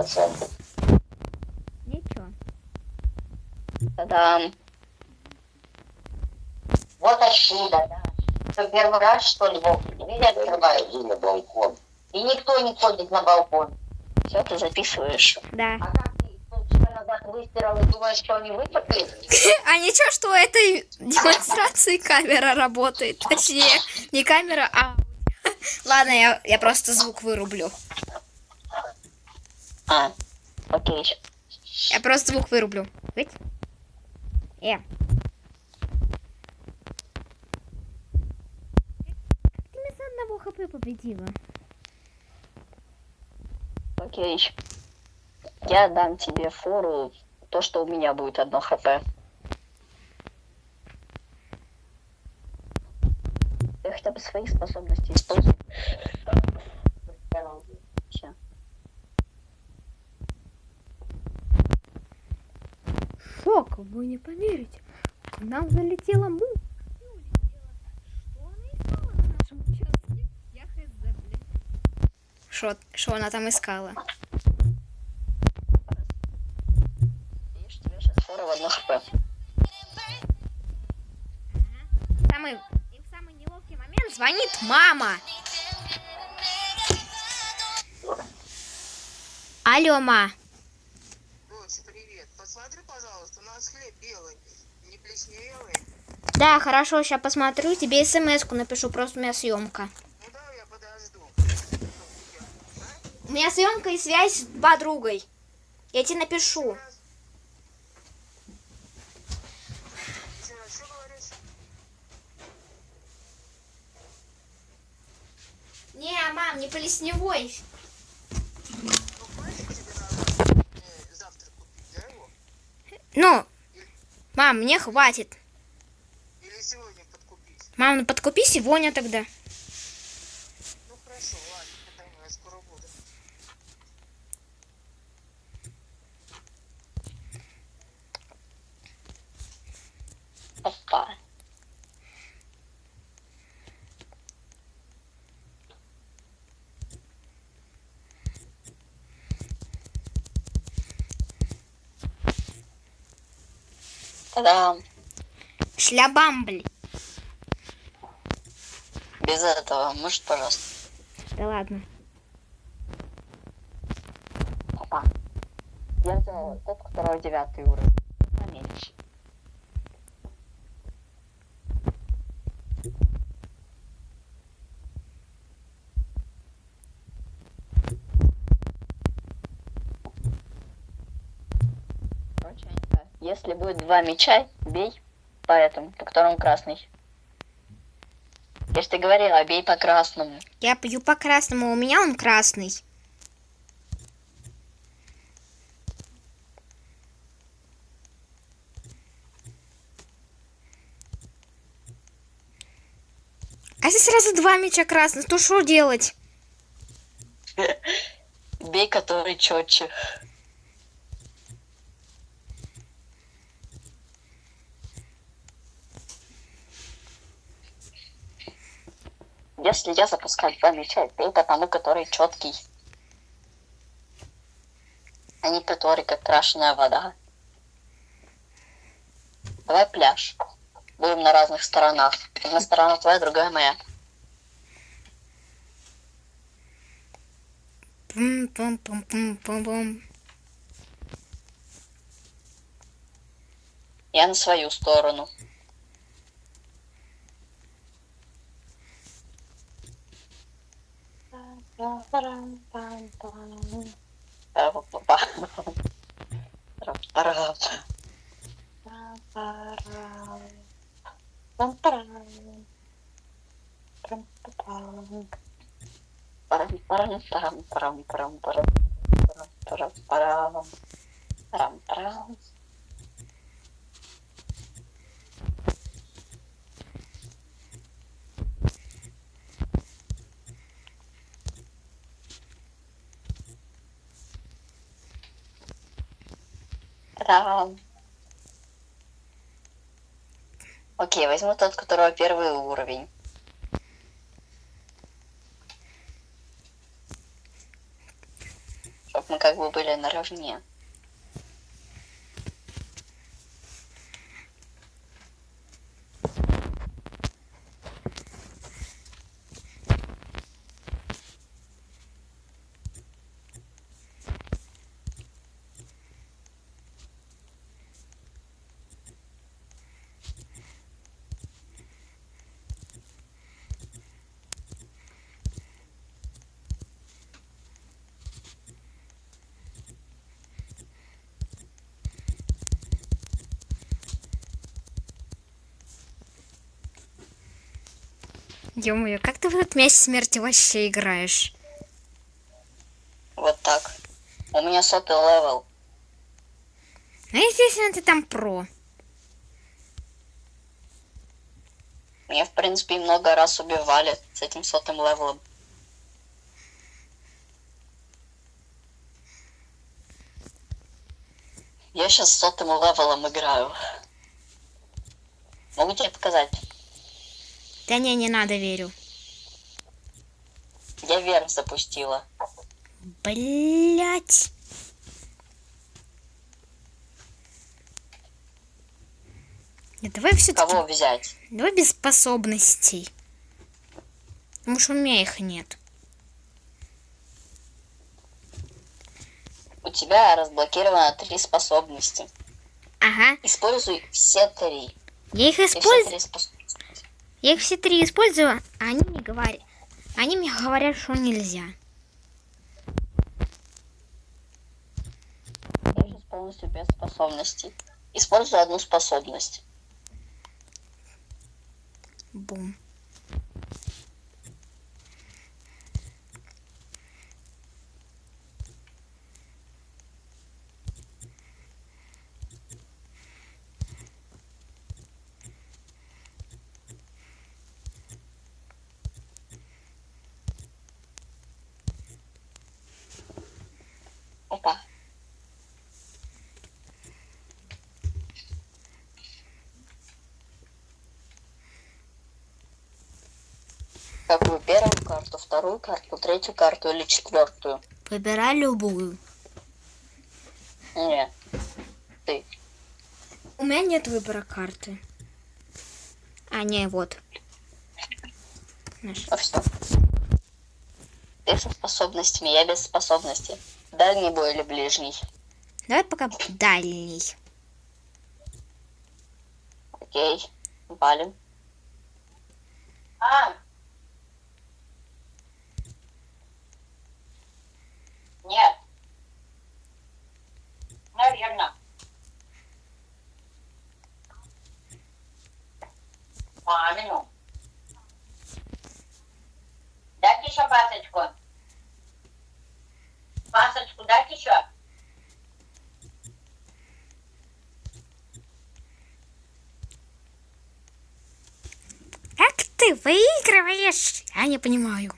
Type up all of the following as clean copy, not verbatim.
процентов. Ничего. Та-дам. Вот отсюда, да. Что, первый раз, что ли, в окне? Видишь, открываю. Иди на балкон. И никто не ходит на балкон. Все, ты записываешь. Да. А как ты полчаса назад выстирал и думаешь, что они вытекли? А ничего, что у этой демонстрации камера работает. Точнее, не камера, а... Ладно, я просто звук вырублю. А, окей. Я просто звук вырублю. Ведь? Ты меня с одного хп победила. Окей. Я дам тебе фору, то, что у меня будет 1 хп. Ты хотя бы свои способности используй. Всё. Шок, вы не поверите. К нам залетела муха. Что она искала на нашем участке? Я хз, блядь. Что она там искала? Видишь, тебе сейчас фора в 1 хп. В самый неловкий момент звонит мама. Алло, ма. Дочь, привет. Посмотри, пожалуйста, у нас хлеб белый, не плесневелый. Да, хорошо, сейчас посмотрю, тебе смс-ку напишу, просто у меня съемка. Ну да, я подожду. У меня съемка и связь с подругой. Я тебе напишу. Еще раз, что говоришь? Не, мам, не плесневой. Ну, хватит тебе надо завтра купить, да, его? Ну, мам, мне хватит. Или сегодня подкупить? Мам, ну подкупи сегодня тогда. Ну, хорошо, ладно, потому я скоро буду. Опа. Та-дам. Шлябамбль. Без этого, может, пожалуйста. Да ладно. Опа. Я взял тот, которого 9 уровень. Поменьше. Короче, если будет 2 меча, бей по этому, по которому красный. Я же ты говорила, бей по красному. Я пью по красному, у меня он красный. А если сразу 2 мяча красных, то что делать? Бей, который четче. Если я запускаю 2 мяча, бей по тому, который четкий. А не который, как крашеная вода. Давай пляж. Будем на разных сторонах. Одна сторона твоя, другая моя. Пум-пум-пум-пум-пум-пум. Я на свою сторону. Окей, возьму тот, у которого 1 уровень. Чтоб чтобы мы как бы были наравне. Ё-моё, как ты в этот мяч смерти вообще играешь? Вот так. У меня 100-й левел. Ну, естественно, ты там про. Меня, в принципе, много раз убивали с этим 100-м левелом. Я сейчас с 100-м левелом играю. Могу тебе показать? Да не надо, верю. Я вверх запустила. Блять. Давай все-таки. Кого взять? Давай без способностей. Потому что у меня их нет. У тебя разблокировано 3 способности. Ага. Используй все 3. Я их И все использую. 3 способности. Я их все 3 использую, а они мне говорят. Они мне говорят, что нельзя. Я сейчас полностью без способностей. Используй одну способность. Бум. Опа. Какую? Первую карту, вторую карту, третью карту или четвертую? Выбирай любую. Не. Ты. У меня нет выбора карты. А, не, вот. Наш. Ну все. Ты со способностями, я без способностей. Дальний бой или ближний? Давай пока дальний. Окей. Валим. Нет. Наверно. Мамину. Дать еще пасочку. Пасочку дать еще. Как ты выигрываешь? Я не понимаю.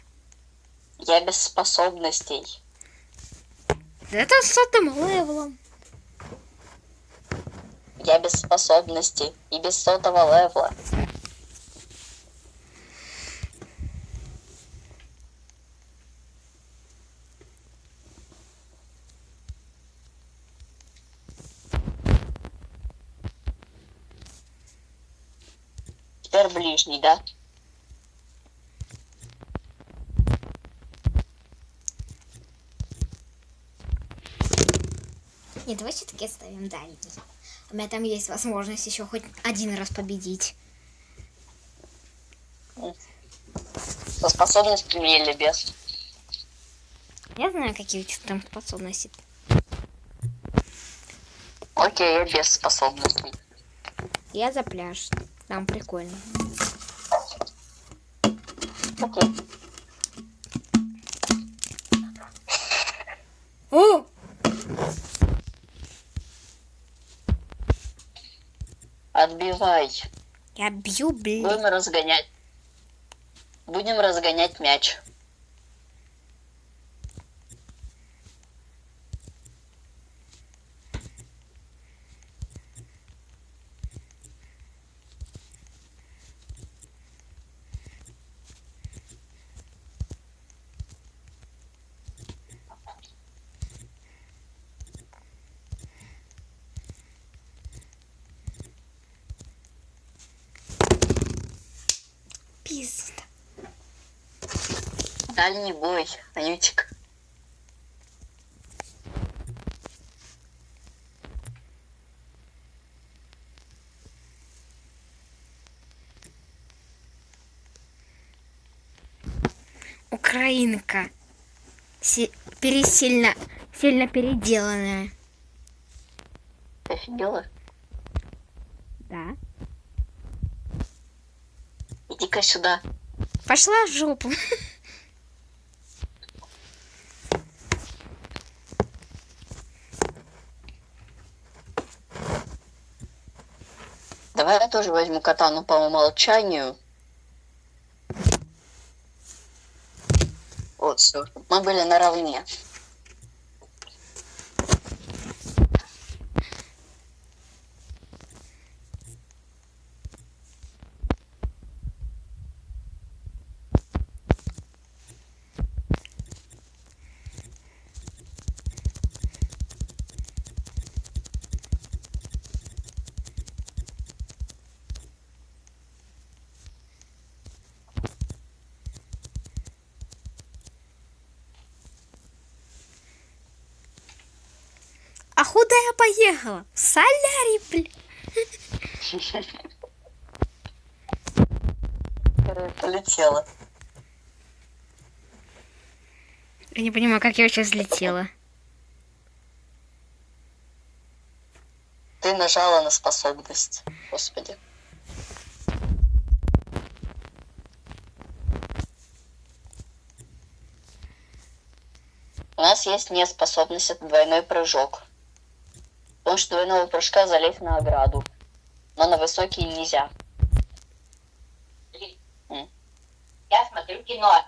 Я без способностей. Это с 100-м левелом. Я без способностей и без 100-го левела. Теперь ближний, да? Нет, давай все-таки оставим дальний. У меня там есть возможность еще хоть один раз победить. Со способностями или без? Я знаю, какие у тебя там способности. Окей, я без способностей. Я за пляж. Там прикольно. Окей. О! Отбивай. Я бью, блин. Будем разгонять. Будем разгонять мяч. Дальний бой, Анютик. Украинка. Сильно переделанная. Ты офигела? Да. Иди-ка сюда. Пошла в жопу. Давай я тоже возьму катану по умолчанию. Вот, все. Мы были наравне. А куда я поехала? В солярий, блин. Полетела. Я не понимаю, как я сейчас взлетела. Ты нажала на способность. Господи. У нас есть неспособность, это двойной прыжок. Потому что двойного прыжка залезть на ограду. Но на высокие нельзя. Я смотрю кино.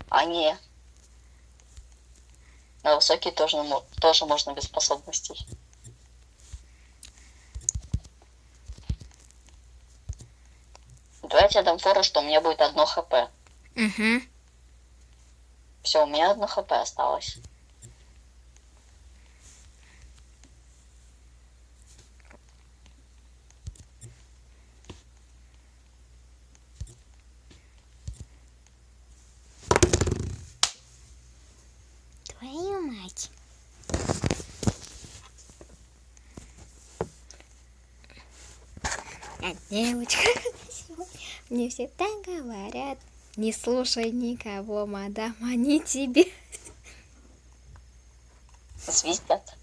А не. На высокие тоже можно без способностей. Давайте я дам фору, что у меня будет 1 хп. Угу. Все, у меня 1 хп осталось. Твою мать. А девочка, мне всегда говорят, не слушай никого, мадам, они тебе. Свистят.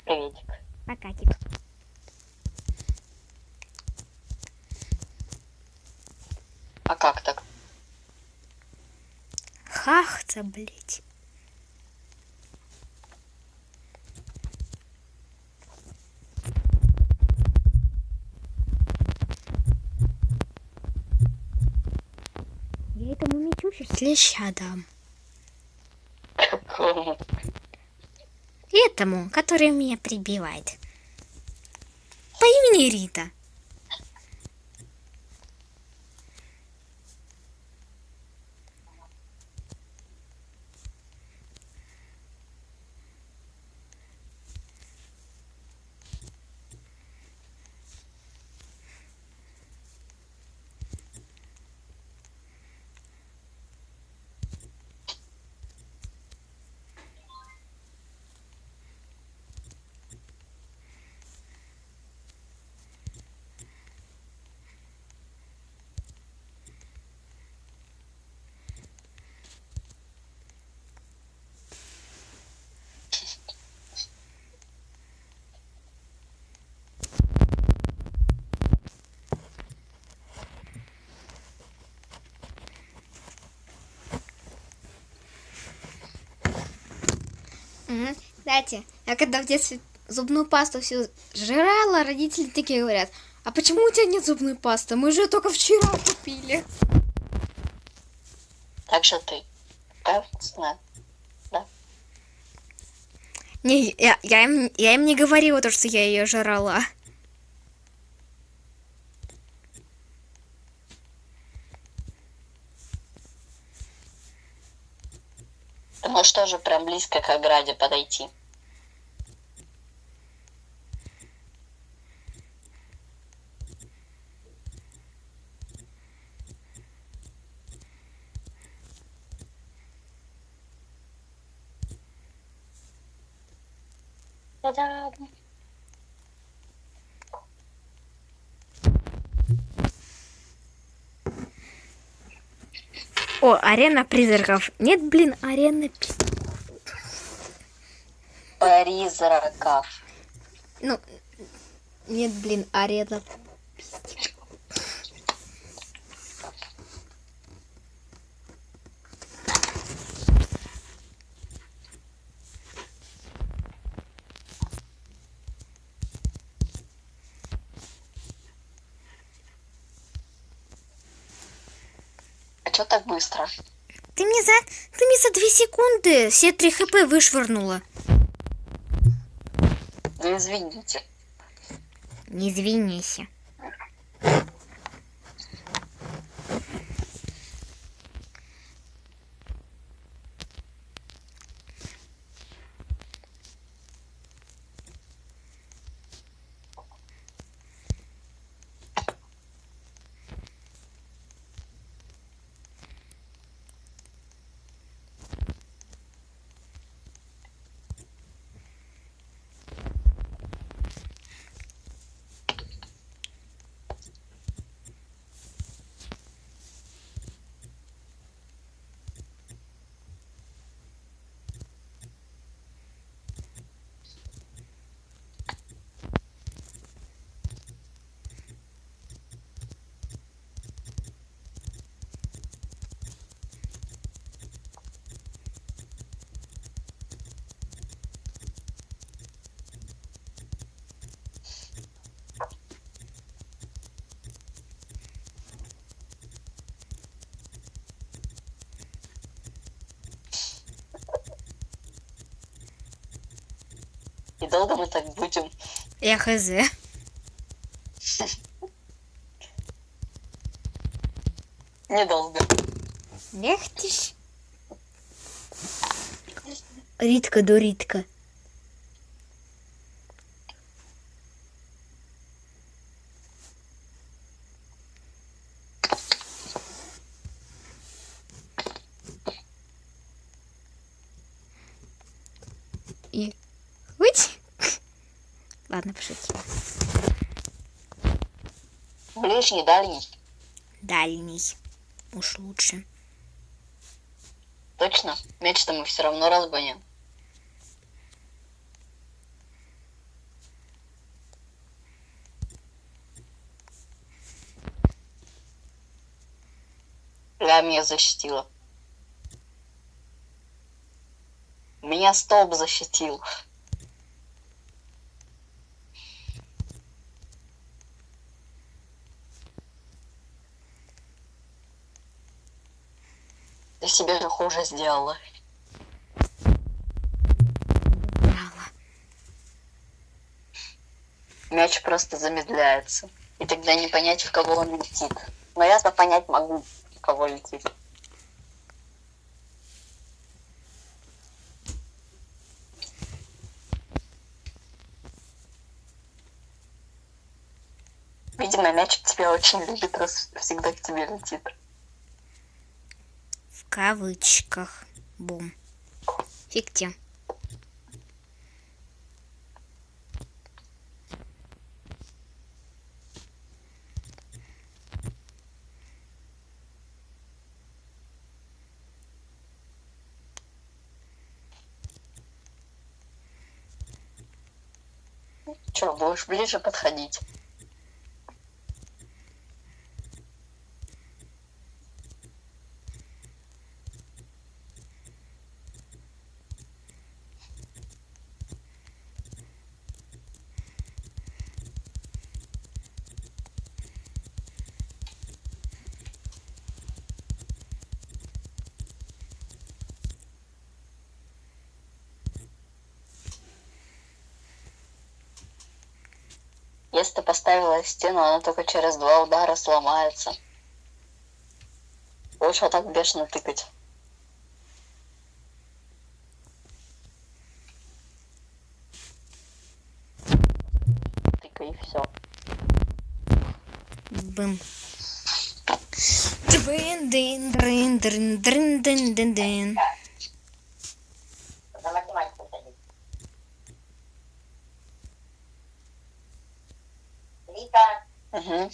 Приветик. Покатик. А как так? Хахта, блять. Я этому мечу сейчас леща дам. Какому? Этому, который меня прибивает. По имени Рита. Угу. Кстати, я когда в детстве зубную пасту всю жрала, родители такие говорят, а почему у тебя нет зубной пасты? Мы же ее только вчера купили. Так же ты. Кажется, да. Не, я им не говорила то, что я ее жрала. Ты можешь тоже прям близко к ограде подойти. Та-дам. О, арена призраков. Нет, блин, арена... Призраков. Ну, нет, блин, арена... А чё так быстро? Ты мне за 2 секунды все 3 хп вышвырнула. Ну извините. Не извинися. И долго мы так будем? Я хз. Недолго. Лехтиш. Ритка до Ритка. И... Уть. Ладно, пошутила. Ближний, дальний. Дальний. Уж лучше. Точно? Меч-то мы все равно разбаним. Ля меня защитила. Меня столб защитил. Ты себе же хуже сделала. Брала. Мяч просто замедляется. И тогда не понять, в кого он летит. Но я-то понять могу, в кого летит. Видимо, мячик тебя очень любит, раз всегда к тебе летит. В кавычках. Бум. Фиг тебе. Че, будешь ближе подходить? Если ты поставила стену, она только через 2 удара сломается. Лучше вот так бешено тыкать. Тыкай и все. Бум. Дрын, дын, дрын, дрын, дрын, дын, дын, дын. За математику садись. Угу.